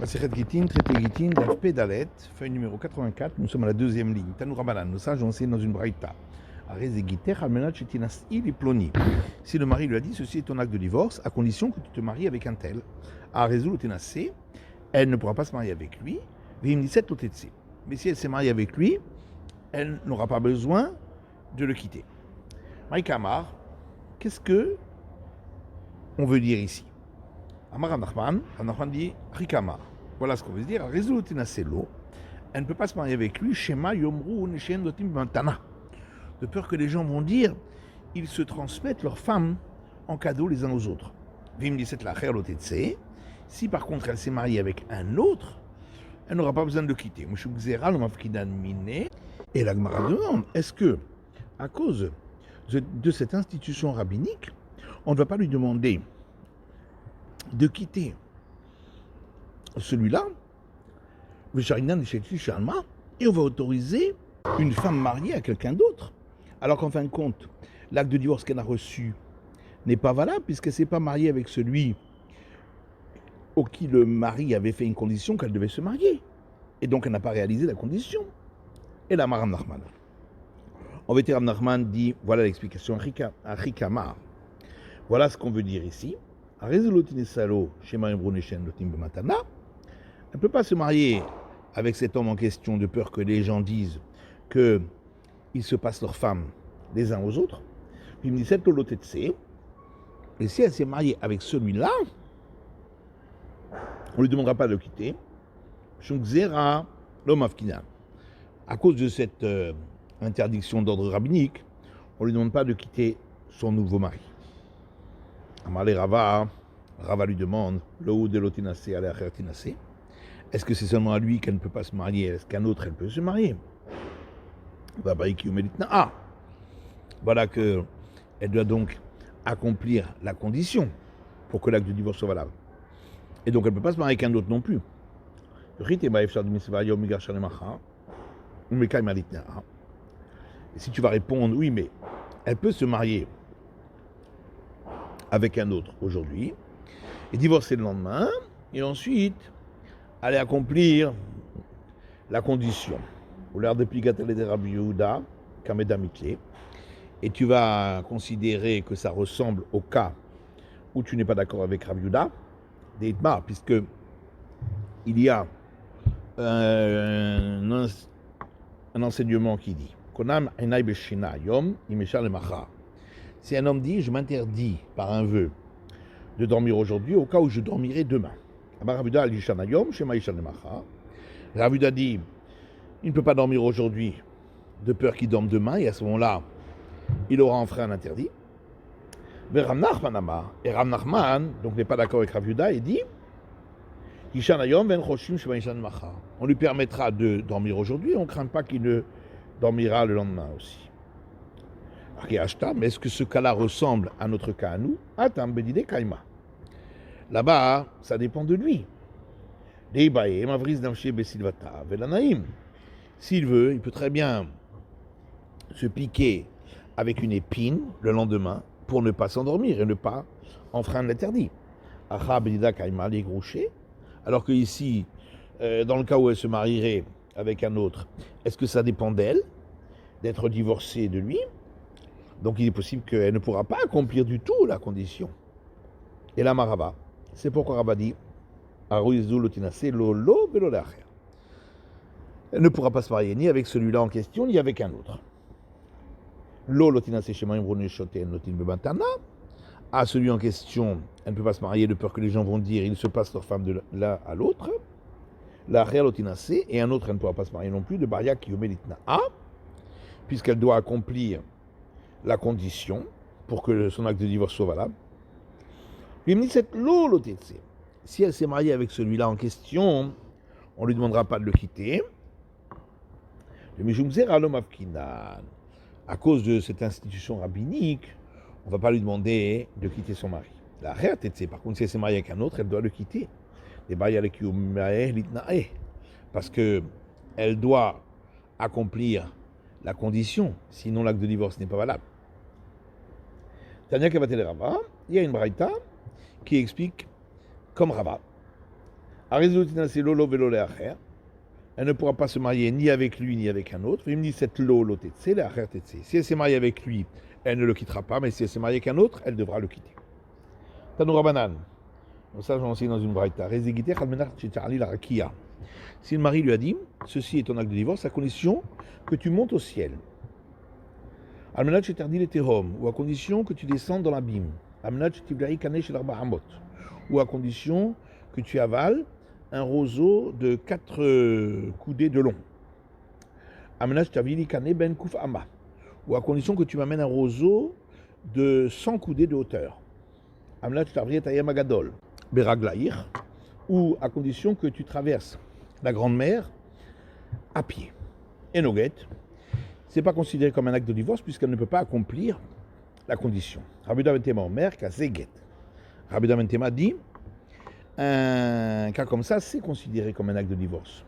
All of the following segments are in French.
Masechet Gittin, traité Gittin, Daf Pédalet, feuille numéro 84, nous sommes à la deuxième ligne. Tanou Rabanan, nos sages ont enseigné dans une braïta. Si le mari lui a dit ceci est ton acte de divorce, à condition que tu te maries avec un tel, elle ne pourra pas se marier avec lui. Mais si elle s'est mariée avec lui, elle n'aura pas besoin de le quitter. Maïkamar, qu'est-ce que on veut dire ici? Amar Nachman dit Rikamar. Voilà ce qu'on veut dire. Elle ne peut pas se marier avec lui. Shema Yomru Neshen Dotim Bantana. De peur que les gens vont dire ils se transmettent leurs femmes en cadeau les uns aux autres. Si par contre elle s'est mariée avec un autre, elle n'aura pas besoin de le quitter. Et la Gemara demande, est-ce que, à cause de cette institution rabbinique, on ne va pas lui demander de quitter celui-là, et on va autoriser une femme mariée à quelqu'un d'autre, alors qu'en fin de compte, l'acte de divorce qu'elle a reçu n'est pas valable, puisqu'elle ne s'est pas mariée avec celui auquel le mari avait fait une condition qu'elle devait se marier. Et donc elle n'a pas réalisé la condition. Et là, Maram Nachman. En vérité, Ram Nachman dit, voilà l'explication à Rikamar. Voilà ce qu'on veut dire ici. Elle ne peut pas se marier avec cet homme en question de peur que les gens disent qu'ils se passent leurs femmes les uns aux autres. Et si elle s'est mariée avec celui-là, on ne lui demandera pas de le quitter. À cause de cette interdiction d'ordre rabbinique, on ne lui demande pas de quitter son nouveau mari. Amalé Rava lui demande est-ce que c'est seulement à lui qu'elle ne peut pas se marier? Est-ce qu'un autre elle peut se marier? Voilà qu'elle doit donc accomplir la condition pour que l'acte de divorce soit valable. Et donc elle ne peut pas se marier avec un autre non plus. Et si tu vas répondre oui, mais elle peut se marier avec un autre aujourd'hui et divorcer le lendemain et ensuite aller accomplir la condition. Et tu vas considérer que ça ressemble au cas où tu n'es pas d'accord avec Rabbi Yehuda, puisque il y a un enseignement qui dit si un homme dit je m'interdis par un vœu de dormir aujourd'hui au cas où je dormirai demain. Rabbi Yehuda dit il ne peut pas dormir aujourd'hui de peur qu'il dorme demain, et à ce moment-là il aura enfreint un interdit. Et Rav Nachman donc n'est pas d'accord avec Rabbi Yehuda et dit on lui permettra de dormir aujourd'hui, on ne craint pas qu'il ne dormira le lendemain aussi. Mais est-ce que ce cas-là ressemble à notre cas à nous? Là-bas, ça dépend de lui. S'il veut, il peut très bien se piquer avec une épine le lendemain pour ne pas s'endormir et ne pas enfreindre l'interdit. Alors que ici, dans le cas où elle se marierait avec un autre, est-ce que ça dépend d'elle, d'être divorcée de lui? Donc il est possible qu'elle ne pourra pas accomplir du tout la condition. Et là, Maraba, c'est pourquoi Rabba dit elle ne pourra pas se marier ni avec celui-là en question, ni avec un autre. À celui en question, elle ne peut pas se marier de peur que les gens vont dire ils se passent leur femme de l'un à l'autre. Et un autre, elle ne pourra pas se marier non plus de Baria Kiyomeditna A, puisqu'elle doit accomplir la condition pour que son acte de divorce soit valable. Si elle s'est mariée avec celui-là en question, on ne lui demandera pas de le quitter. À cause de cette institution rabbinique, on ne va pas lui demander de quitter son mari. Par contre, si elle s'est mariée avec un autre, elle doit le quitter. Parce qu'elle doit accomplir la condition, sinon l'acte de divorce n'est pas valable. Tania Kavatele Rava, il y a une braïta qui explique comme Rava. Elle ne pourra pas se marier ni avec lui ni avec un autre. Il me dit cette lo tetse, la acher tetse. Si elle s'est mariée avec lui, elle ne le quittera pas, mais si elle s'est mariée avec un autre, elle devra le quitter. Tanoura Banan. Donc ça, j'en enseigne dans une braïta. Si le mari lui a dit, ceci est ton acte de divorce, à condition que tu montes au ciel. Almenat chetardil et tehom, ou à condition que tu descendes dans l'abîme. Almenat chetivlai kanesh el arba hamot, ou à condition que tu avales un roseau de 4 coudées de long. Almenat chetavili kane ben kuf ama, ou à condition que tu m'amènes un roseau de 100 coudées de hauteur. Almenat chetavri et ayam agadol, beraglaïr, ou à condition que tu traverses la grande mer à pied. Et Noguet, ce n'est pas considéré comme un acte de divorce puisqu'elle ne peut pas accomplir la condition. Rabbi Ben Tema Omer, Kazeget. Rabbi Ben Tema dit un cas comme ça, c'est considéré comme un acte de divorce.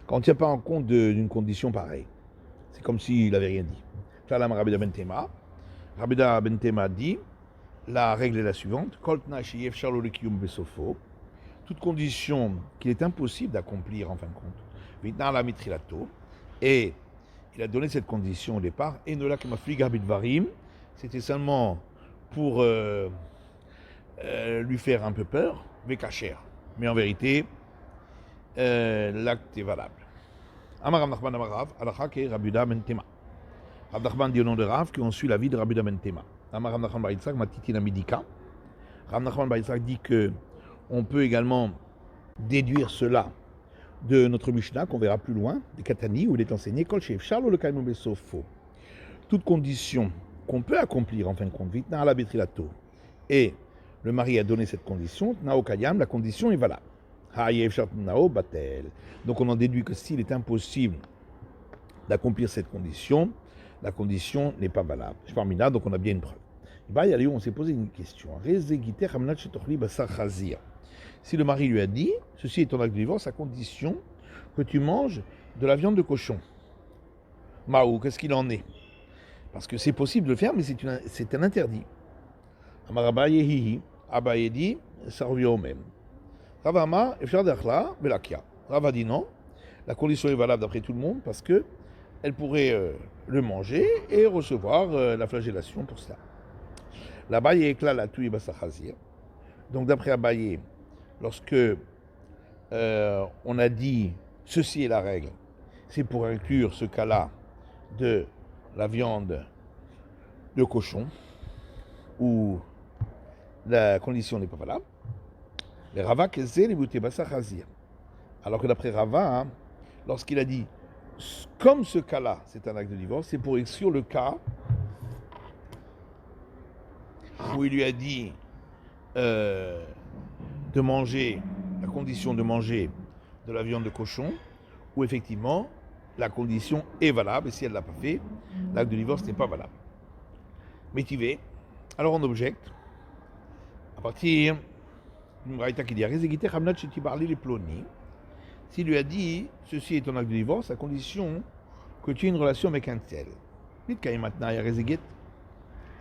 Quand on ne tient pas en compte d'une condition pareille, c'est comme s'il n'avait rien dit. Rabbi Ben Tema. Rabbi Ben Tema dit la règle est la suivante toute condition qu'il est impossible d'accomplir en fin de compte. Et il a donné cette condition au départ. Et c'était seulement pour lui faire un peu peur, mais cacher. Mais en vérité, l'acte est valable. Amar Nachman Amar Rav, Alakha ke Rabbi Yehuda ben Tema. Rav Nachman dit au nom de Rav qu'on suit la vie de Rabbi Yehuda ben Tema. Amar Rav Nachman bar Yitzhak Matitina Midika. Rav Nachman bar Yitzhak dit que on peut également déduire cela de notre Mishnah, qu'on verra plus loin, des Katani, où il est enseigné Kol Shev Charlo le Kaimou Besofo. Toute condition qu'on peut accomplir en fin de compte, Vitna ala Betrilato, et le mari a donné cette condition, Nao Kayam, la condition est valable. Ha'yev Shart Nao Batel. Donc on en déduit que s'il est impossible d'accomplir cette condition, la condition n'est pas valable. Je parle là, donc on a bien une preuve. On s'est posé une question. Si le mari lui a dit, ceci est ton acte de divorce à condition que tu manges de la viande de cochon. Maou, qu'est-ce qu'il en est? Parce que c'est possible de le faire, mais c'est un interdit. Amarabaye hihi, Abaye dit, ça revient au même. Ravama, Efshar Dachla, Belakia. Rava dit non, la condition est valable d'après tout le monde parce que elle pourrait le manger et recevoir la flagellation pour cela. L'Abaye éclat la touille basachazir. Donc d'après Abaye, lorsque on a dit ceci est la règle, c'est pour inclure ce cas-là de la viande de cochon où la condition n'est pas valable. Les Rava Kezé, les boutés Bassachazir. Alors que d'après Rava, hein, lorsqu'il a dit comme ce cas-là, c'est un acte de divorce, c'est pour exclure le cas où il lui a dit de manger, la condition de manger de la viande de cochon, où effectivement la condition est valable, et si elle ne l'a pas fait, l'acte de divorce n'est pas valable. Métivé, alors on objecte, à partir d'une braïta qui dit s'il lui a dit ceci est ton acte de divorce, à condition que tu aies une relation avec un tel.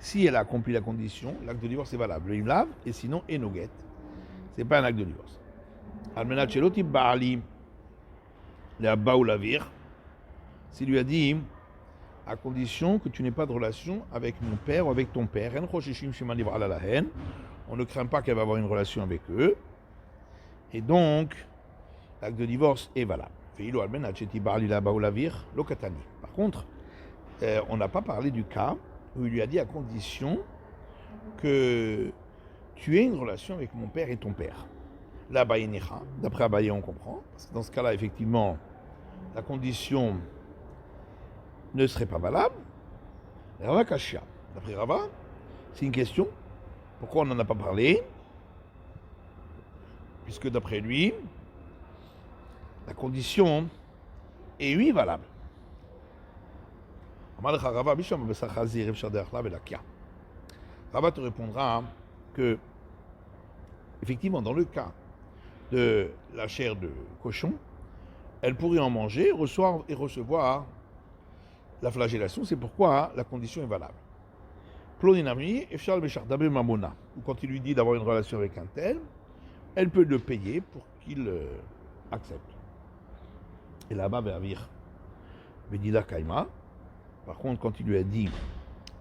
Si elle a accompli la condition, l'acte de divorce est valable. Le imlav, et sinon, enoget. Ce n'est pas un acte de divorce. Almenat sheloti ba'ali, le abba ou la vir, s'il lui a dit, à condition que tu n'aies pas de relation avec mon père ou avec ton père, on ne craint pas qu'elle va avoir une relation avec eux, et donc, l'acte de divorce est valable. Par contre, on n'a pas parlé du cas où il lui a dit à condition que tu aies une relation avec mon père et ton père. Là, d'après Abaye, on comprend, parce que dans ce cas-là, effectivement, la condition ne serait pas valable. Rava Kashia, d'après Rava, c'est une question. Pourquoi on n'en a pas parlé? Puisque d'après lui, la condition est oui valable. Rava te répondra que, effectivement, dans le cas de la chair de cochon, elle pourrait en manger et recevoir la flagellation. C'est pourquoi la condition est valable. Ou quand il lui dit d'avoir une relation avec un tel, elle peut le payer pour qu'il accepte. Et là-bas, Vervir, Bedila Kaima, par contre, quand il lui a dit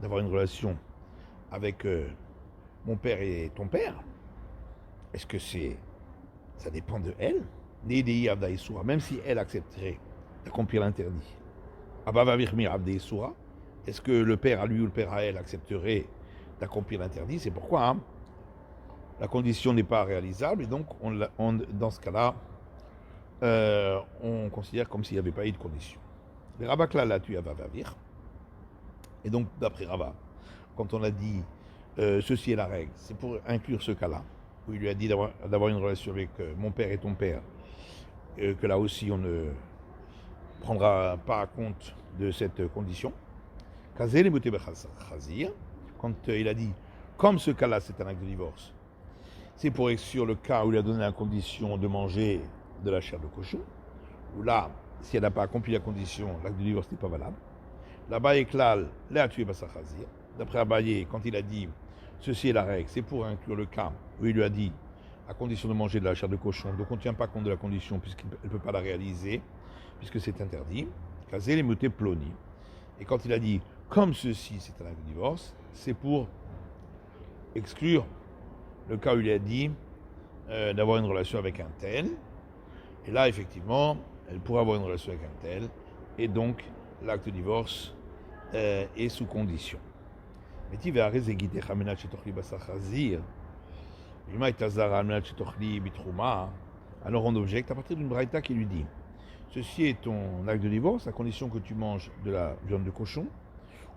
d'avoir une relation avec mon père et ton père, est-ce que ça dépend de elle? Même si elle accepterait d'accomplir l'interdit. Est-ce que le père à lui ou le père à elle accepterait d'accomplir l'interdit? C'est pourquoi la condition n'est pas réalisable et donc dans ce cas-là, on considère comme s'il n'y avait pas eu de condition. Les Rabakla là tu Avavavir. Et donc d'après Rava, quand on a dit ceci est la règle, c'est pour inclure ce cas-là, où il lui a dit d'avoir une relation avec mon père et ton père, que là aussi on ne prendra pas compte de cette condition. Quand il a dit, comme ce cas-là c'est un acte de divorce, c'est pour exclure le cas où il a donné la condition de manger de la chair de cochon, où là, si elle n'a pas accompli la condition, l'acte de divorce n'est pas valable. Là-bas, Eklal, là tu es Bassachazir. D'après Abaye, quand il a dit ceci est la règle, c'est pour inclure le cas où il lui a dit à condition de manger de la chair de cochon, donc on ne tient pas compte de la condition puisqu'elle ne peut pas la réaliser, puisque c'est interdit. Kazé les muté ploni. Et quand il a dit comme ceci c'est un acte de divorce, c'est pour exclure le cas où il a dit d'avoir une relation avec un tel. Et là, effectivement, elle pourrait avoir une relation avec un tel. Et donc, l'acte de divorce est sous condition. Alors on objecte à partir d'une braïta qui lui dit ceci est ton acte de divorce à condition que tu manges de la viande de cochon,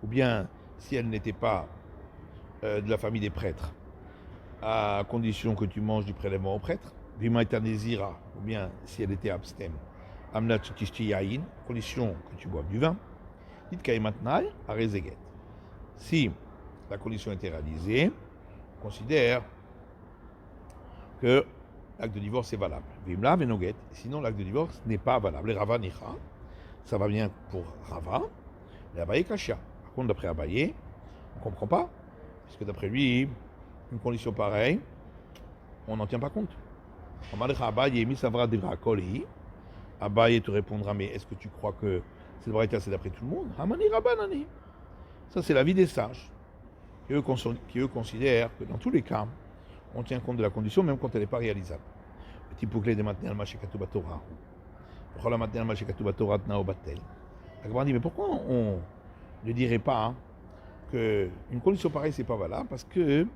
ou bien si elle n'était pas de la famille des prêtres, à condition que tu manges du prélèvement au prêtre, ou bien si elle était abstème, à condition que tu boives du vin. Si la condition était réalisée, on considère que l'acte de divorce est valable. Sinon, l'acte de divorce n'est pas valable. Les Rava Nicha, ça va bien pour Rava, et Abaye Kashia. Par contre, d'après Abaye, on ne comprend pas, puisque d'après lui, une condition pareille, on n'en tient pas compte. Abaye te répondra, mais est-ce que tu crois que cette braïta c'est d'après tout le monde? Hamani Rabbanani. Ça c'est l'avis des sages, qui eux considèrent que dans tous les cas, on tient compte de la condition même quand elle n'est pas réalisable. Petit pouclé de maintenir le machekatu batora. Pourquoi la maintenir le machekatu batora tnao batel? La dit, mais pourquoi on ne dirait pas qu'une condition pareille c'est pas valable? Parce que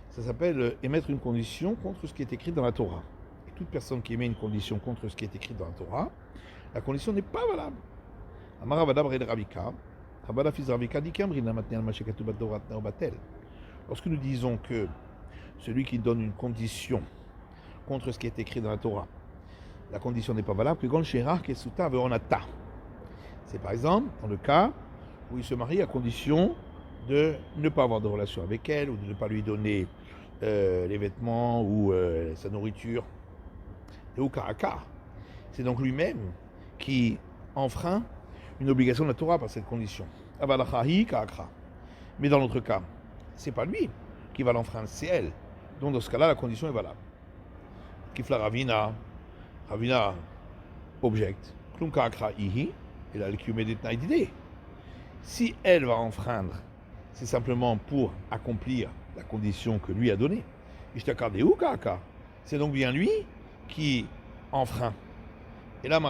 ça s'appelle émettre une condition contre ce qui est écrit dans la Torah. Et toute personne qui émet une condition contre ce qui est écrit dans la Torah, la condition n'est pas valable. Lorsque nous disons que celui qui donne une condition contre ce qui est écrit dans la Torah, la condition n'est pas valable, c'est par exemple dans le cas où il se marie à condition de ne pas avoir de relation avec elle ou de ne pas lui donner les vêtements ou sa nourriture. C'est donc lui-même qui enfreint une obligation de la Torah par cette condition. Mais dans l'autre cas, c'est pas lui qui va l'enfreindre, c'est elle. Donc dans ce cas-là, la condition est valable. Kifla Ravina objecte. Si elle va enfreindre, c'est simplement pour accomplir la condition que lui a donnée. C'est donc bien lui qui enfreint. Et là,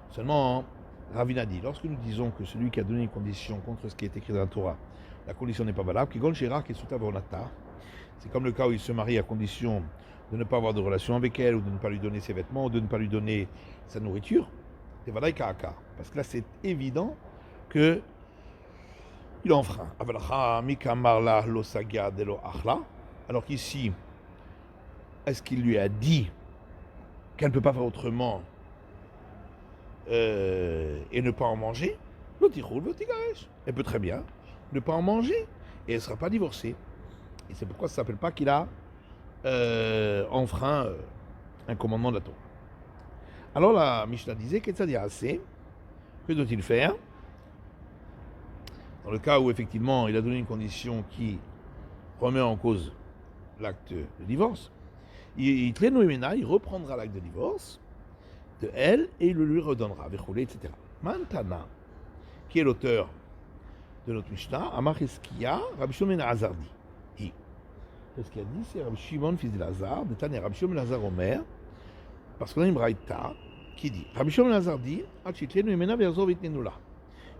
seulement, Ravina dit, lorsque nous disons que celui qui a donné une condition contre ce qui est écrit dans la Torah, la condition n'est pas valable, c'est comme le cas où il se marie à condition de ne pas avoir de relation avec elle, ou de ne pas lui donner ses vêtements, ou de ne pas lui donner sa nourriture. Parce que là, c'est évident que il enfreint. Alors qu'ici, est-ce qu'il lui a dit qu'elle ne peut pas faire autrement et ne pas en manger? Elle peut très bien ne pas en manger et elle ne sera pas divorcée. Et c'est pourquoi ça ne s'appelle pas qu'il a enfreint un commandement de la Torah. Alors la Mishnah disait que doit-il faire dans le cas où effectivement il a donné une condition qui remet en cause l'acte de divorce? il reprendra l'acte de divorce de elle et il le lui redonnera, etc. Mantana, qui est l'auteur de notre Mishnah, Amar Eskia, Rabbi Shimon ben Azar dit. Ce qu'il a dit, c'est Rabbi Shimon, fils de Lazare, de Tanya, Rabbi Shimon ben Azar Omer, parce qu'on a une braïta qui dit, Rabbi Shimon ben Azar dit, il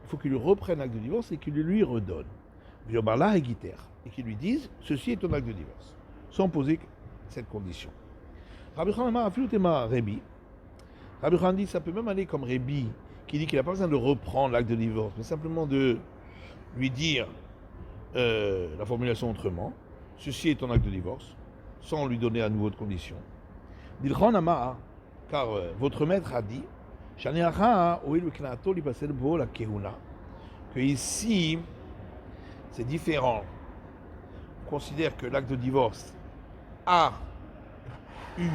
faut qu'il lui reprenne l'acte de divorce et qu'il le lui redonne. Et qu'il lui dise, ceci est ton acte de divorce, sans poser cette condition. Rabbi Khan Amar Afilutema Rebi, Rabbi Khan dit, ça peut même aller comme Rebi, qui dit qu'il n'a pas besoin de reprendre l'acte de divorce, mais simplement de lui dire la formulation autrement, ceci est ton acte de divorce, sans lui donner à nouveau de conditions. Dilchan Amar, car votre maître a dit, que ici, c'est différent. On considère que l'acte de divorce a eu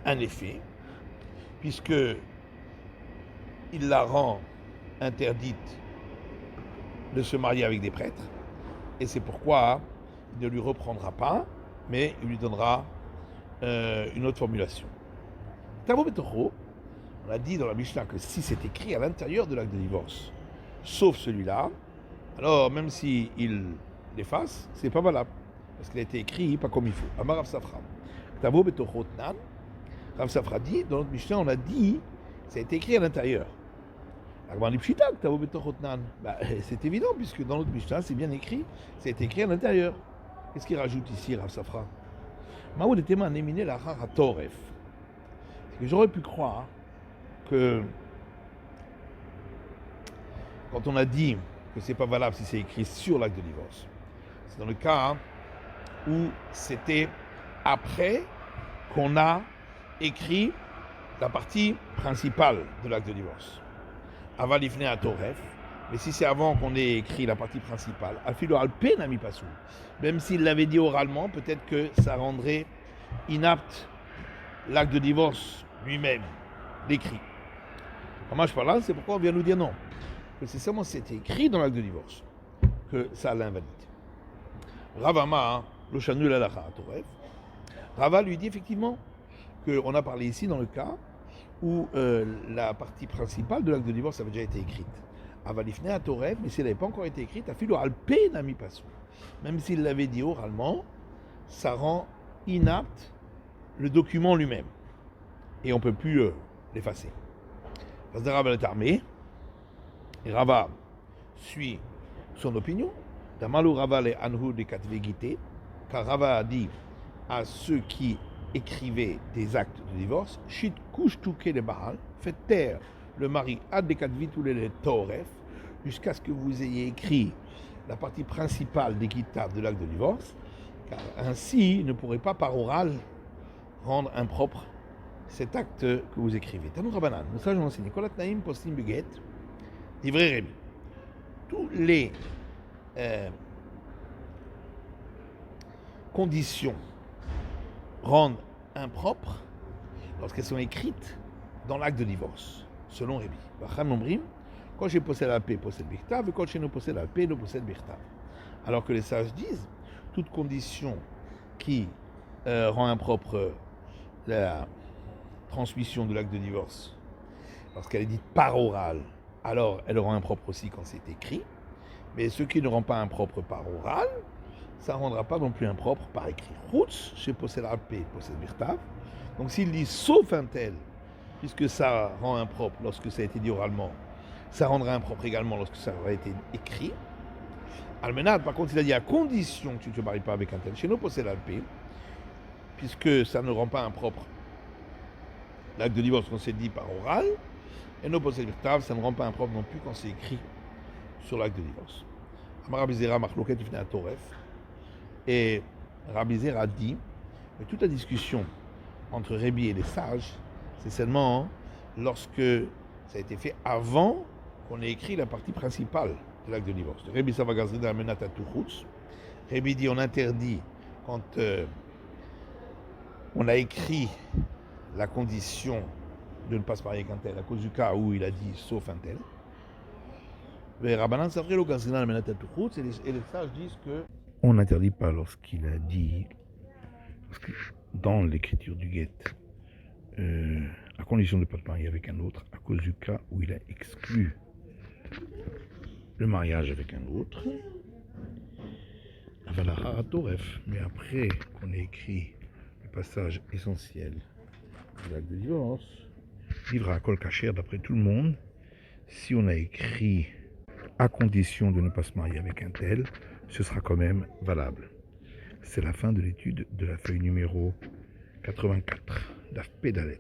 un effet, puisque il la rend interdite de se marier avec des prêtres, et c'est pourquoi il ne lui reprendra pas, mais il lui donnera une autre formulation. On a dit dans la Mishnah que si c'est écrit à l'intérieur de l'acte de divorce, sauf celui-là, alors même s'il l'efface, c'est pas valable, parce qu'il a été écrit pas comme il faut. Amar Rav Safra. Rav Safra dit, dans notre Mishnah, on a dit, ça a été écrit à l'intérieur. C'est évident, puisque dans notre Mishnah, c'est bien écrit, ça a été écrit à l'intérieur. Qu'est-ce qu'il rajoute ici, Rav Safra? C'est que j'aurais pu croire que quand on a dit que c'est pas valable si c'est écrit sur l'acte de divorce, c'est dans le cas où c'était après qu'on a écrit la partie principale de l'acte de divorce. Avalifne à Toref, mais si c'est avant qu'on ait écrit la partie principale, Afilo Alpe n'a mis pas sous. Même s'il l'avait dit oralement, peut-être que ça rendrait inapte l'acte de divorce lui-même, l'écrit. Comment je parle là, c'est pourquoi on vient nous dire non. Que c'est seulement c'était écrit dans l'acte de divorce que ça l'invalide. Ravama, le chanul alacha Toref. Rava lui dit effectivement qu'on a parlé ici dans le cas où la partie principale de l'acte de divorce avait déjà été écrite. Avalifne à Toref, mais si elle n'avait pas encore été écrite, Afilo Alpe n'a mis pas sous. Même s'il l'avait dit oralement, ça rend inapte le document lui-même. Et on ne peut plus l'effacer. Rava est armé. Et Rava suit son opinion. Damalu Rava le anhu de katvegite. Car Rava a dit à ceux qui écrivaient des actes de divorce, Shit kush touke le bahal, faites taire le mari ad de katvit ou le toref, jusqu'à ce que vous ayez écrit la partie principale des kitables de l'acte de divorce, car ainsi, il ne pourrait pas par oral rendre impropre cet acte que vous écrivez. Tanou Rabanan, nous sages ont enseigné, Kolat Naïm postim beget, livré Rémi. Tous les conditions rendent impropres lorsqu'elles sont écrites dans l'acte de divorce, selon Rémi. Vacham Ombrim, quand j'ai possède la paix, possède Birtav, et quand j'ai nous possède la paix, nous possède Birtav. Alors que les sages disent, toute condition qui rend impropre la transmission de l'acte de divorce, lorsqu'elle est dite par oral, alors elle rend impropre aussi quand c'est écrit, mais ce qui ne rend pas impropre par oral, ça ne rendra pas non plus impropre par écrit. Routz, chez possède la paix, possède Birtav. Donc s'il dit sauf un tel, puisque ça rend impropre lorsque ça a été dit oralement, ça rendra impropre également lorsque ça aurait été écrit. Almenad, par contre, il a dit à condition que tu ne te maries pas avec un tel. Chez nous, possède la paix, puisque ça ne rend pas impropre l'acte de divorce quand c'est dit par oral, et nous possède Birtav, ça ne rend pas impropre non plus quand c'est écrit sur l'acte de divorce. Amar Rabbi Zera, Machloket, il venait à Toref, et Rabbi Zera dit que toute la discussion entre Rébi et les sages, c'est seulement lorsque ça a été fait avant qu'on ait écrit la partie principale de l'acte de divorce. Rébi Savagazri dans Menat Atuchutz. Rébi dit on interdit quand on a écrit la condition de ne pas se marier avec un tel, à cause du cas où il a dit sauf un tel. Mais Rabbanan Savri le Gazri dans Menat Atuchutz, et les sages disent que on n'interdit pas lorsqu'il a dit dans l'écriture du guet, à condition de ne pas se marier avec un autre, à cause du cas où il a exclu le mariage avec un autre. Mais après qu'on ait écrit le passage essentiel de l'acte de divorce, vivra à Kol Kacher d'après tout le monde. Si on a écrit à condition de ne pas se marier avec un tel, ce sera quand même valable. C'est la fin de l'étude de la feuille numéro 84 d'Af Pédalet.